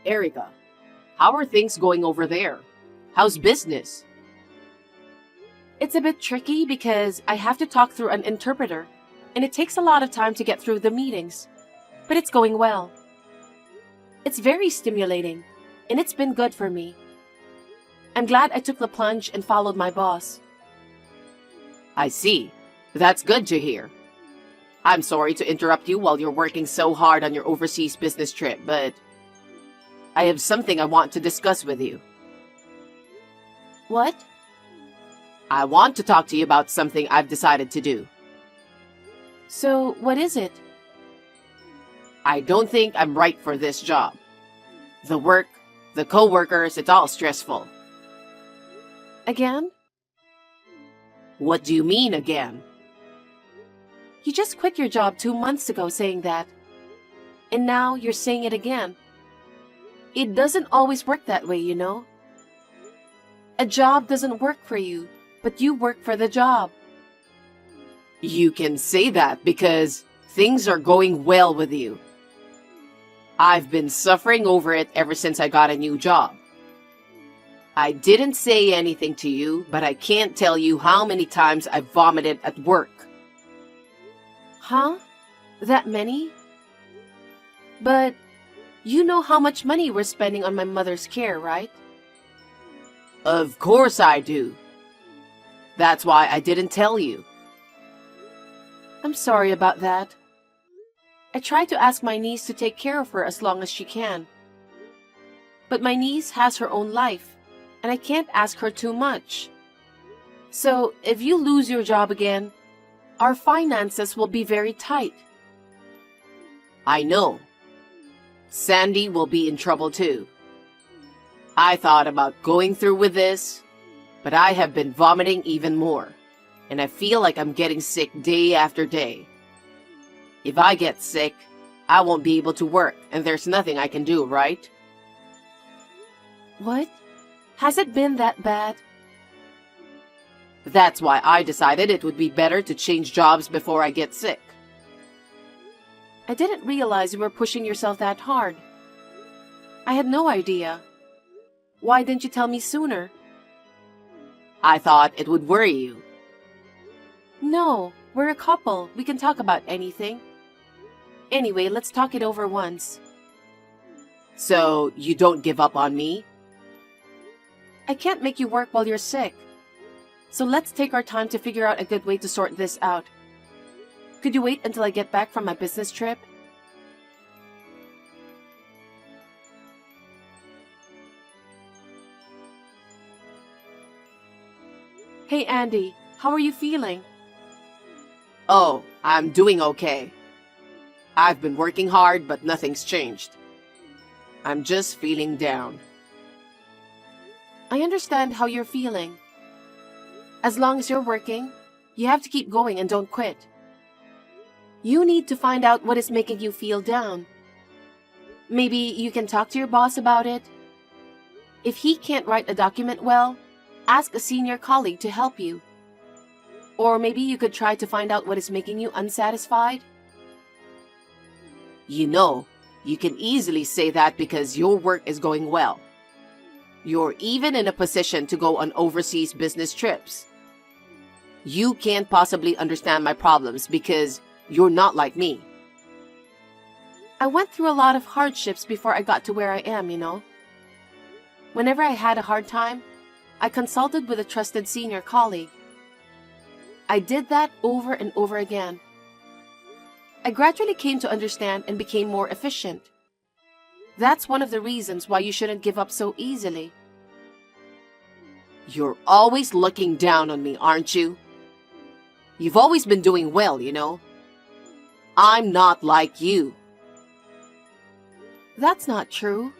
Erica, how are things going over there? How's business? It's a bit tricky because I have to talk through an interpreter, and it takes a lot of time to get through the meetings. But it's going well. It's very stimulating, and it's been good for me. I'm glad I took the plunge and followed my boss. I see. That's good to hear. I'm sorry to interrupt you while you're working so hard on your overseas business trip, but I have something I want to discuss with you. What? I want to talk to you about something I've decided to do. So, what is it? I don't think I'm right for this job. The work, the co-workers, it's all stressful. Again? What do you mean again? You just quit your job 2 months ago saying that. And now you're saying it again. It doesn't always work that way, you know. A job doesn't work for you, but you work for the job. You can say that because things are going well with you. I've been suffering over it ever since I got a new job. I didn't say anything to you, but I can't tell you how many times I've vomited at work. Huh? That many? But you know how much money we're spending on my mother's care, right? Of course I do. That's why I didn't tell you. I'm sorry about that. I try to ask my niece to take care of her as long as she can. But my niece has her own life, and I can't ask her too much. So, if you lose your job again, our finances will be very tight. I know. Sandy will be in trouble too. I thought about going through with this, but I have been vomiting even more, and I feel like I'm getting sick day after day. If I get sick, I won't be able to work, and there's nothing I can do, right? What? Has it been that bad? That's why I decided it would be better to change jobs before I get sick. I didn't realize you were pushing yourself that hard. I had no idea. Why didn't you tell me sooner? I thought it would worry you. No, we're a couple. We can talk about anything. Anyway, let's talk it over once. So, you don't give up on me? I can't make you work while you're sick. So let's take our time to figure out a good way to sort this out. Could you wait until I get back from my business trip? Hey Andy, how are you feeling? Oh, I'm doing okay. I've been working hard, but nothing's changed. I'm just feeling down. I understand how you're feeling. As long as you're working, you have to keep going and don't quit. You need to find out what is making you feel down. Maybe you can talk to your boss about it. If he can't write a document well, ask a senior colleague to help you. Or maybe you could try to find out what is making you unsatisfied. You know, you can easily say that because your work is going well. You're even in a position to go on overseas business trips. You can't possibly understand my problems because you're not like me. I went through a lot of hardships before I got to where I am, you know. Whenever I had a hard time, I consulted with a trusted senior colleague. I did that over and over again. I gradually came to understand and became more efficient. That's one of the reasons why you shouldn't give up so easily. You're always looking down on me, aren't you? You've always been doing well, you know. I'm not like you. That's not true.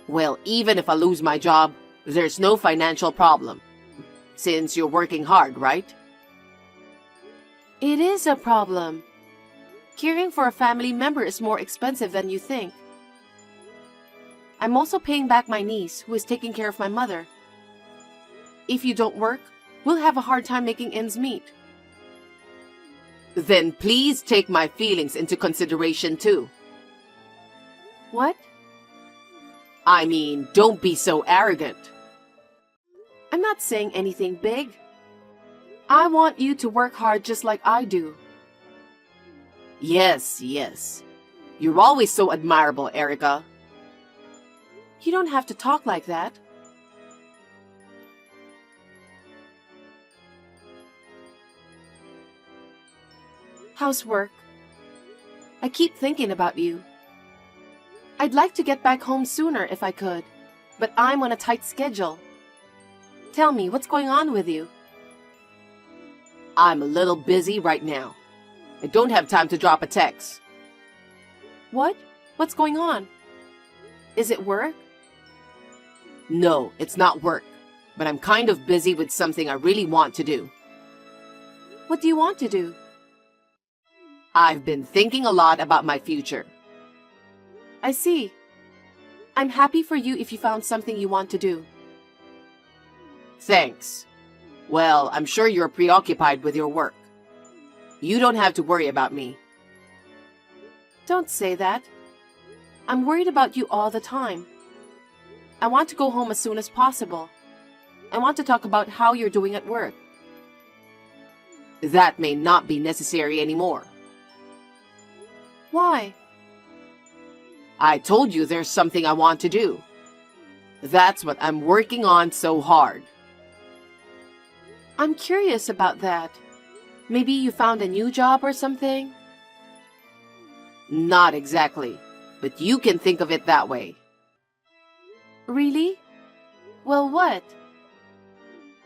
Well, even if I lose my job, there's no financial problem. Since you're working hard, right? It is a problem. Caring for a family member is more expensive than you think. I'm also paying back my niece, who is taking care of my mother. If you don't work, we'll have a hard time making ends meet. Then please take my feelings into consideration too. What? I mean, don't be so arrogant. I'm not saying anything big. I want you to work hard just like I do. Yes, yes. You're always so admirable, Erica. You don't have to talk like that. How's work? I keep thinking about you. I'd like to get back home sooner if I could, but I'm on a tight schedule. Tell me, what's going on with you? I'm a little busy right now. I don't have time to drop a text. What? What's going on? Is it work? No, it's not work, but I'm kind of busy with something I really want to do. What do you want to do? I've been thinking a lot about my future. I see. I'm happy for you if you found something you want to do. Thanks. Well, I'm sure you're preoccupied with your work. You don't have to worry about me. Don't say that. I'm worried about you all the time. I want to go home as soon as possible. I want to talk about how you're doing at work. That may not be necessary anymore. Why? I told you there's something I want to do. That's what I'm working on so hard. I'm curious about that. Maybe you found a new job or something? Not exactly, but you can think of it that way. Really? Well, what?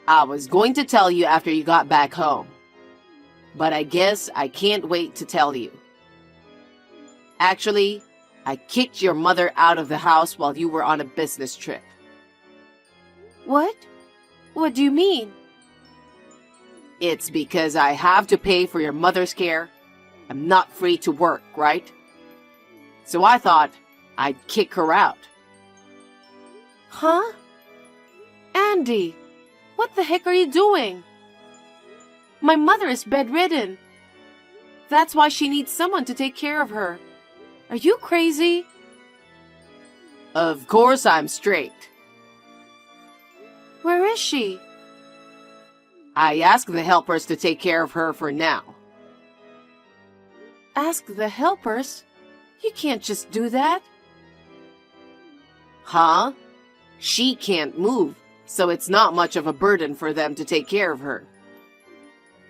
I was going to tell you after you got back home, but I guess I can't wait to tell you. Actually, I kicked your mother out of the house while you were on a business trip. What? What do you mean? It's because I have to pay for your mother's care. I'm not free to work, right? So I thought I'd kick her out. Huh? Andy, what the heck are you doing? My mother is bedridden. That's why she needs someone to take care of her. Are you crazy? Of course I'm straight. Where is she? I asked the helpers to take care of her for now. Ask the helpers? You can't just do that. Huh? She can't move, so it's not much of a burden for them to take care of her.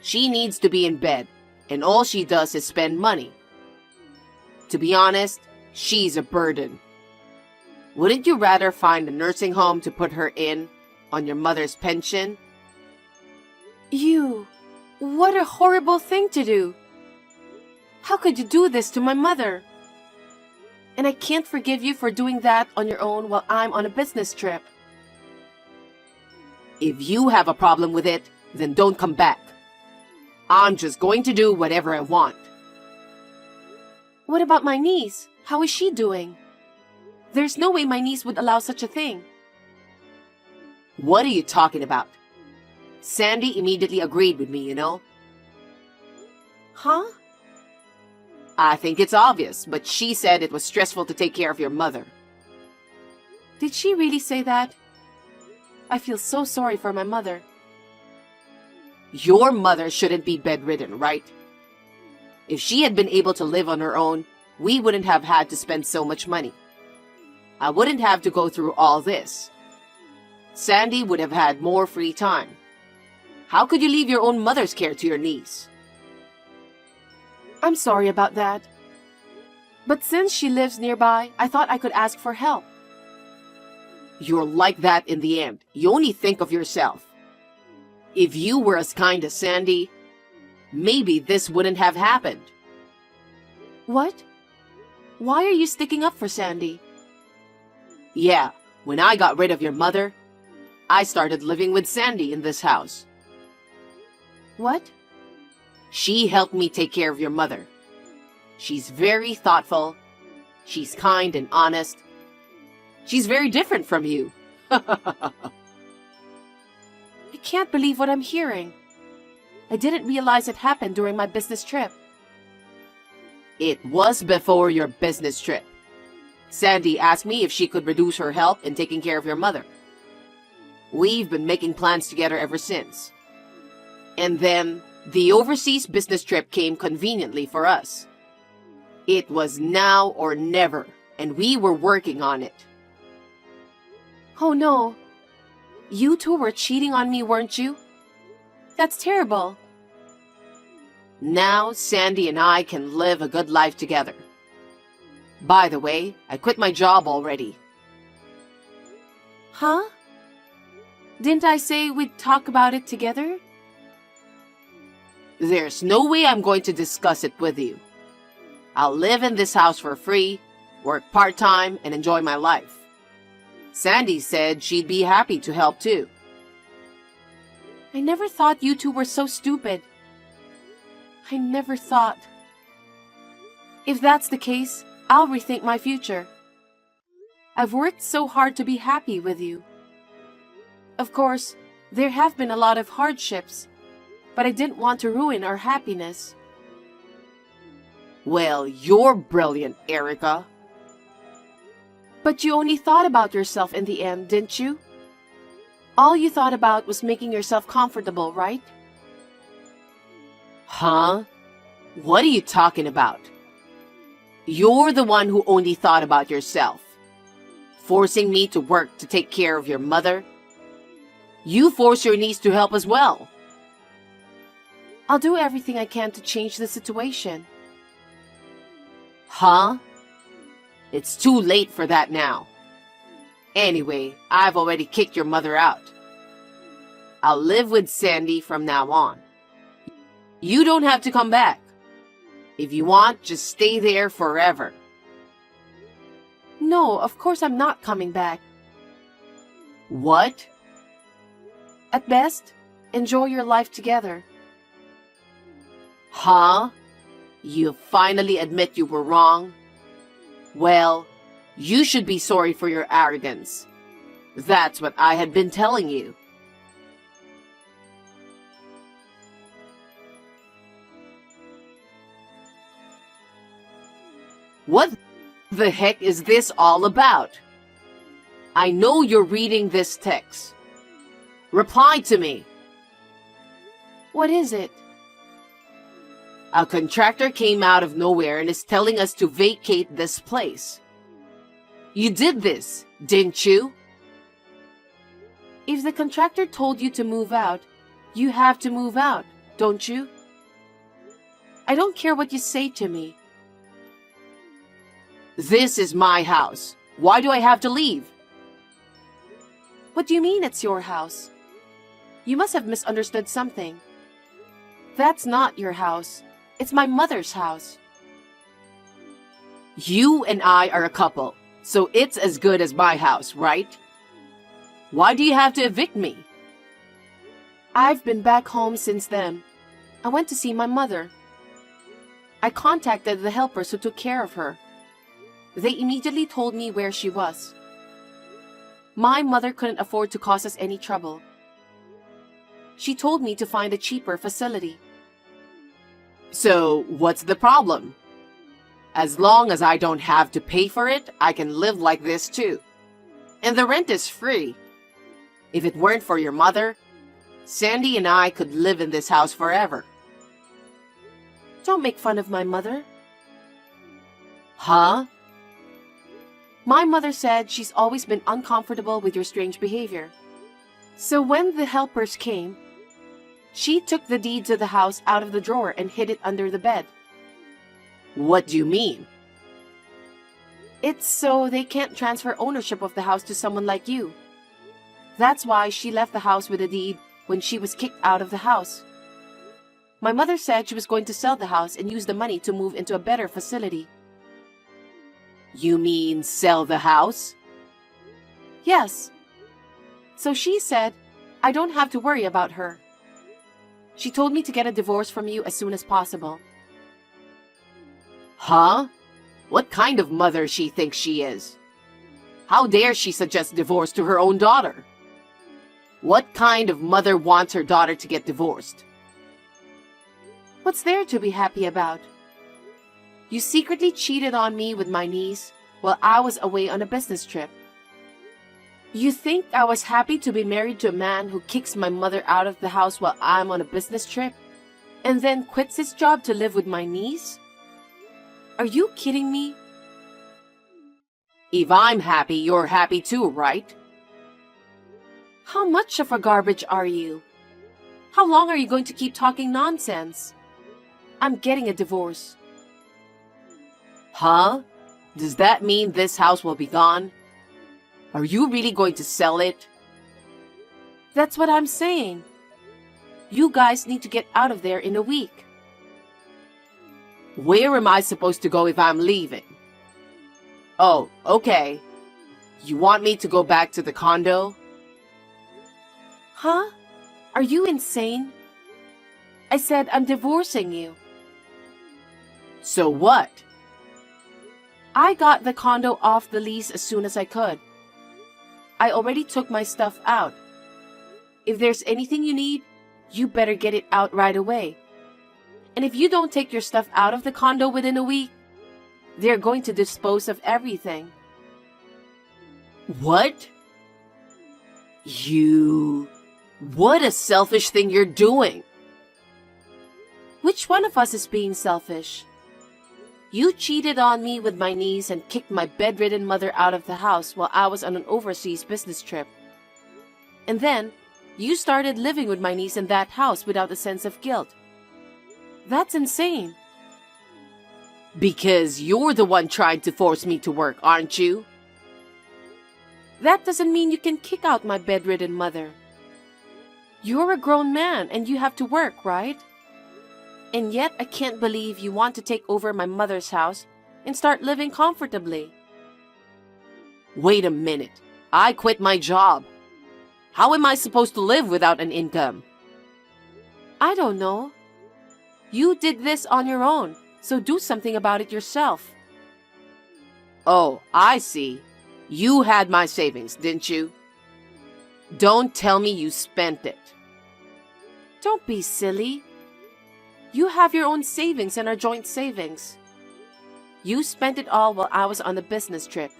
She needs to be in bed, and all she does is spend money. To be honest, she's a burden. Wouldn't you rather find a nursing home to put her in on your mother's pension? What a horrible thing to do. How could you do this to my mother? And I can't forgive you for doing that on your own while I'm on a business trip. If you have a problem with it, then don't come back. I'm just going to do whatever I want. What about my niece? How is she doing? There's no way my niece would allow such a thing. What are you talking about? Sandy immediately agreed with me, you know? Huh? I think it's obvious, but she said it was stressful to take care of your mother. Did she really say that? I feel so sorry for my mother. Your mother shouldn't be bedridden, right? If she had been able to live on her own, we wouldn't have had to spend so much money. I wouldn't have to go through all this. Sandy would have had more free time. How could you leave your own mother's care to your niece? I'm sorry about that. But since she lives nearby, I thought I could ask for help. You're like that in the end. You only think of yourself. If you were as kind as Sandy, maybe this wouldn't have happened. What? Why are you sticking up for Sandy? Yeah, when I got rid of your mother, I started living with Sandy in this house. What? She helped me take care of your mother. She's very thoughtful. She's kind and honest. She's very different from you. I can't believe what I'm hearing. I didn't realize it happened during my business trip. It was before your business trip. Sandy asked me if she could reduce her help in taking care of your mother. We've been making plans together ever since. And then the overseas business trip came conveniently for us. It was now or never, and we were working on it. Oh no. You two were cheating on me, weren't you? That's terrible. Now Sandy and I can live a good life together. By the way, I quit my job already. Huh? Didn't I say we'd talk about it together? There's no way I'm going to discuss it with you. I'll live in this house for free, work part-time, and enjoy my life. Sandy said she'd be happy to help too. I never thought you two were so stupid. I never thought. If that's the case, I'll rethink my future. I've worked so hard to be happy with you. Of course, there have been a lot of hardships, but I didn't want to ruin our happiness. Well, you're brilliant, Erica. But you only thought about yourself in the end, didn't you? All you thought about was making yourself comfortable, right? Huh? What are you talking about? You're the one who only thought about yourself. Forcing me to work to take care of your mother. You force your niece to help as well. I'll do everything I can to change the situation. Huh? It's too late for that now. Anyway, I've already kicked your mother out. I'll live with Sandy from now on. You don't have to come back. If you want, just stay there forever. No, of course I'm not coming back. What? At best, enjoy your life together. Huh? You finally admit you were wrong? Well, you should be sorry for your arrogance. That's what I had been telling you. What the heck is this all about? I know you're reading this text. Reply to me. What is it? A contractor came out of nowhere and is telling us to vacate this place. You did this, didn't you? If the contractor told you to move out, you have to move out, don't you? I don't care what you say to me. This is my house. Why do I have to leave? What do you mean it's your house? You must have misunderstood something. That's not your house. It's my mother's house. You and I are a couple, so it's as good as my house, right? Why do you have to evict me? I've been back home since then. I went to see my mother. I contacted the helpers who took care of her. They immediately told me where she was. My mother couldn't afford to cause us any trouble. She told me to find a cheaper facility. So, what's the problem? As long as I don't have to pay for it, I can live like this too. And the rent is free. If it weren't for your mother, Sandy and I could live in this house forever. Don't make fun of my mother. Huh? My mother said she's always been uncomfortable with your strange behavior. So when the helpers came, she took the deed to the house out of the drawer and hid it under the bed. What do you mean? It's so they can't transfer ownership of the house to someone like you. That's why she left the house with a deed when she was kicked out of the house. My mother said she was going to sell the house and use the money to move into a better facility. You mean sell the house? Yes. So she said, I don't have to worry about her. She told me to get a divorce from you as soon as possible. Huh? What kind of mother she thinks she is? How dare she suggest divorce to her own daughter? What kind of mother wants her daughter to get divorced? What's there to be happy about? You secretly cheated on me with my niece, while I was away on a business trip. You think I was happy to be married to a man who kicks my mother out of the house while I'm on a business trip, and then quits his job to live with my niece? Are you kidding me? If I'm happy, you're happy too, right? How much of a garbage are you? How long are you going to keep talking nonsense? I'm getting a divorce. Huh? Does that mean this house will be gone? Are you really going to sell it? That's what I'm saying. You guys need to get out of there in a week. Where am I supposed to go if I'm leaving? Oh, okay. You want me to go back to the condo? Huh? Are you insane? I said I'm divorcing you. So what? I got the condo off the lease as soon as I could. I already took my stuff out. If there's anything you need, you better get it out right away. And if you don't take your stuff out of the condo within a week, they're going to dispose of everything. What? What a selfish thing you're doing. Which one of us is being selfish? You cheated on me with my niece and kicked my bedridden mother out of the house while I was on an overseas business trip. And then, you started living with my niece in that house without a sense of guilt. That's insane. Because you're the one trying to force me to work, aren't you? That doesn't mean you can kick out my bedridden mother. You're a grown man and you have to work, right? And yet I can't believe you want to take over my mother's house and start living comfortably. Wait a minute. I quit my job. How am I supposed to live without an income? I don't know. You did this on your own, so do something about it yourself. Oh, I see. You had my savings, didn't you? Don't tell me you spent it. Don't be silly. You have your own savings and our joint savings. You spent it all while I was on the business trip.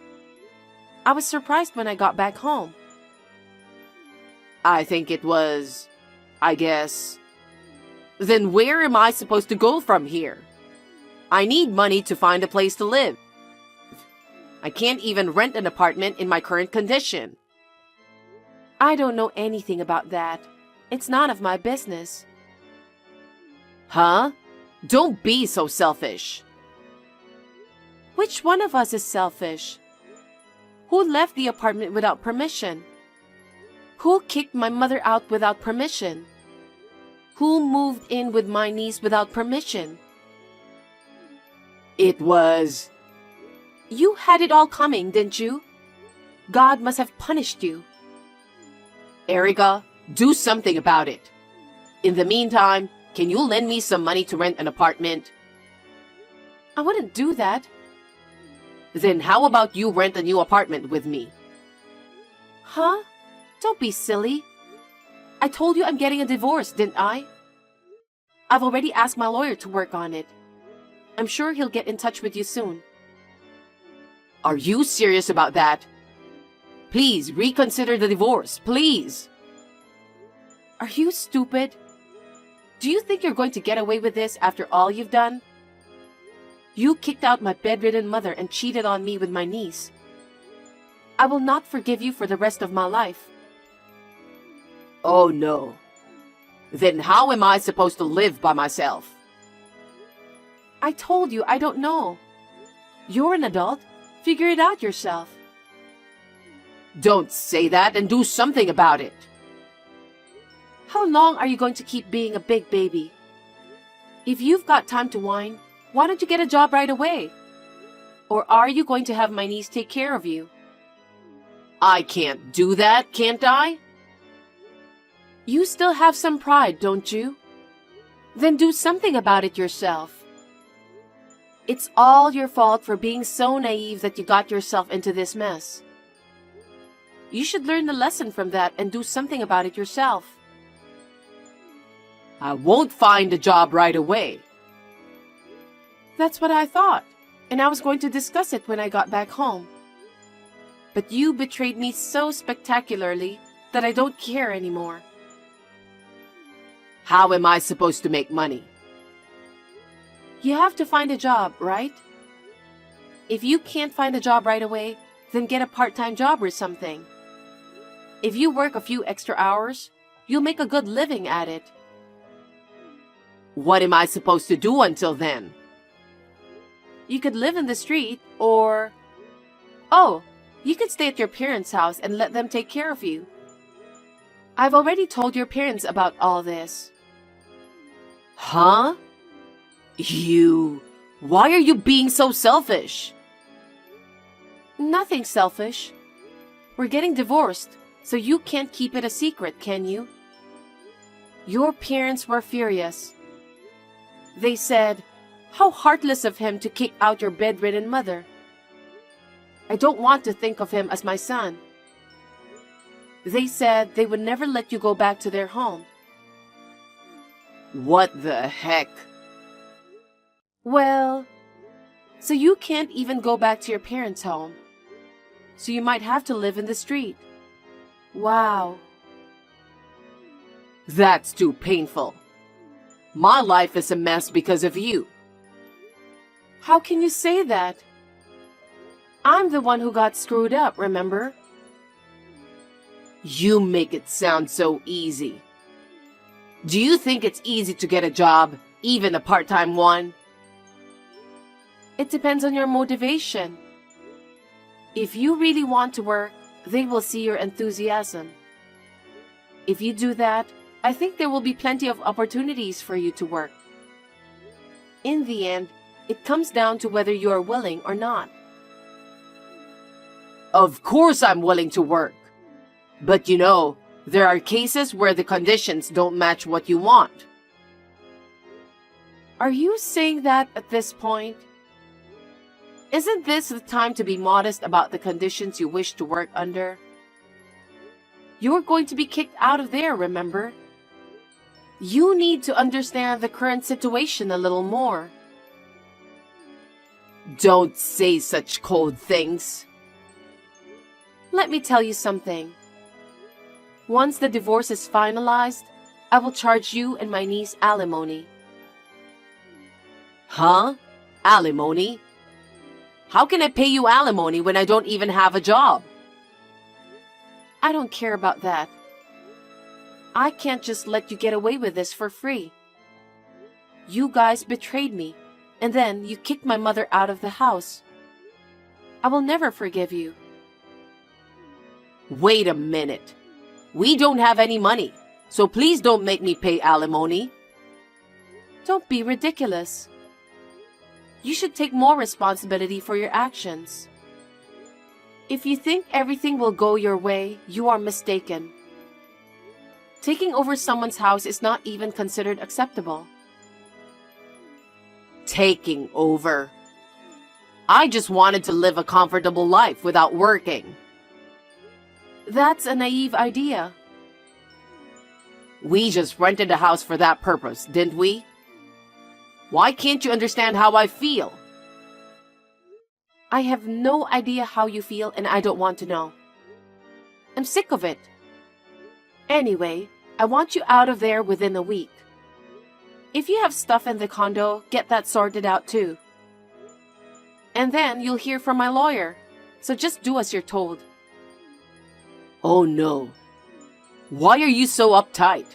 I was surprised when I got back home. I think it was, I guess. Then where am I supposed to go from here? I need money to find a place to live. I can't even rent an apartment in my current condition. I don't know anything about that. It's none of my business. Huh? Don't be so selfish. Which one of us is selfish? Who left the apartment without permission? Who kicked my mother out without permission? Who moved in with my niece without permission? It was... You had it all coming, didn't you? God must have punished you. Erica, do something about it. In the meantime, can you lend me some money to rent an apartment? I wouldn't do that. Then how about you rent a new apartment with me? Huh? Don't be silly. I told you I'm getting a divorce, didn't I? I've already asked my lawyer to work on it. I'm sure he'll get in touch with you soon. Are you serious about that? Please reconsider the divorce, please. Are you stupid? Do you think you're going to get away with this after all you've done? You kicked out my bedridden mother and cheated on me with my niece. I will not forgive you for the rest of my life. Oh no. Then how am I supposed to live by myself? I told you I don't know. You're an adult. Figure it out yourself. Don't say that and do something about it. How long are you going to keep being a big baby? If you've got time to whine, why don't you get a job right away? Or are you going to have my niece take care of you? I can't do that, can't I? You still have some pride, don't you? Then do something about it yourself. It's all your fault for being so naive that you got yourself into this mess. You should learn the lesson from that and do something about it yourself. I won't find a job right away. That's what I thought. and I was going to discuss it when I got back home. But you betrayed me so spectacularly that I don't care anymore. How am I supposed to make money? You have to find a job, right? If you can't find a job right away, then get a part-time job or something. If you work a few extra hours, you'll make a good living at it. What am I supposed to do until then? You could live in the street, or... Oh, you could stay at your parents' house and let them take care of you. I've already told your parents about all this. Huh? Why are you being so selfish? Nothing selfish. We're getting divorced, so you can't keep it a secret, can you? Your parents were furious. They said, "How heartless of him to kick out your bedridden mother. I don't want to think of him as my son." They said they would never let you go back to their home. What the heck? Well, so you can't even go back to your parents' home. So you might have to live in the street. Wow. That's too painful. My life is a mess because of you. How can you say that? I'm the one who got screwed up, remember? You make it sound so easy. Do you think it's easy to get a job, even a part-time one? It depends on your motivation. If you really want to work, they will see your enthusiasm. If you do that, I think there will be plenty of opportunities for you to work. In the end, it comes down to whether you are willing or not. Of course I'm willing to work. But there are cases where the conditions don't match what you want. Are you saying that at this point? Isn't this the time to be modest about the conditions you wish to work under? You're going to be kicked out of there, remember? You need to understand the current situation a little more. Don't say such cold things. Let me tell you something. Once the divorce is finalized, I will charge you and my niece alimony. Huh? Alimony? How can I pay you alimony when I don't even have a job? I don't care about that. I can't just let you get away with this for free. You guys betrayed me, and then you kicked my mother out of the house. I will never forgive you. Wait a minute. We don't have any money, so please don't make me pay alimony. Don't be ridiculous. You should take more responsibility for your actions. If you think everything will go your way, you are mistaken. Taking over someone's house is not even considered acceptable. Taking over? I just wanted to live a comfortable life without working. That's a naive idea. We just rented a house for that purpose, didn't we? Why can't you understand how I feel? I have no idea how you feel, and I don't want to know. I'm sick of it. Anyway, I want you out of there within a week. If you have stuff in the condo, get that sorted out too. And then you'll hear from my lawyer, so just do as you're told. Oh no. Why are you so uptight?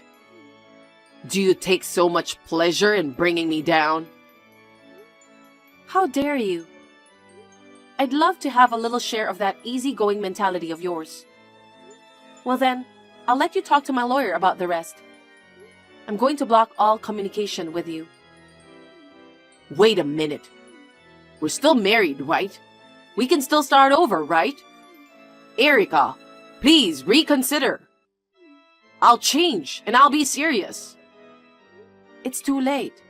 Do you take so much pleasure in bringing me down? How dare you? I'd love to have a little share of that easygoing mentality of yours. Well then, I'll let you talk to my lawyer about the rest. I'm going to block all communication with you. Wait a minute. We're still married, right? We can still start over, right? Erica, please reconsider. I'll change and I'll be serious. It's too late.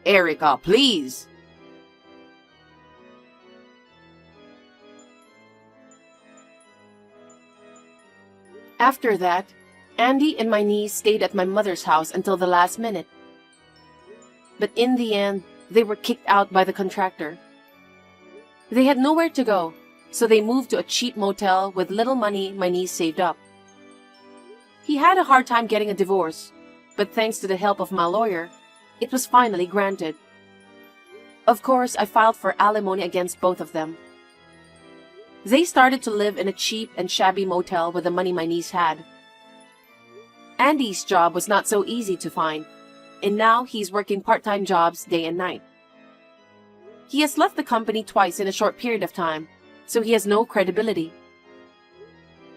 Erica, please. After that, Andy and my niece stayed at my mother's house until the last minute. But in the end, they were kicked out by the contractor. They had nowhere to go, so they moved to a cheap motel with little money my niece saved up. He had a hard time getting a divorce, but thanks to the help of my lawyer, it was finally granted. Of course, I filed for alimony against both of them. They started to live in a cheap and shabby motel with the money my niece had. Andy's job was not so easy to find, and now he's working part-time jobs day and night. He has left the company twice in a short period of time, so he has no credibility.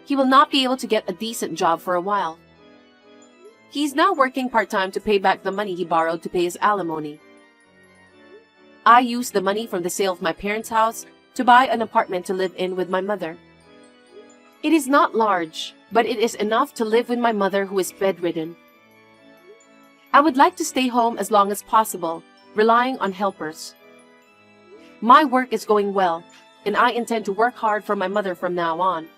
He will not be able to get a decent job for a while. He's now working part-time to pay back the money he borrowed to pay his alimony. I used the money from the sale of my parents' house to buy an apartment to live in with my mother. It is not large, but it is enough to live with my mother who is bedridden. I would like to stay home as long as possible, relying on helpers. My work is going well, and I intend to work hard for my mother from now on.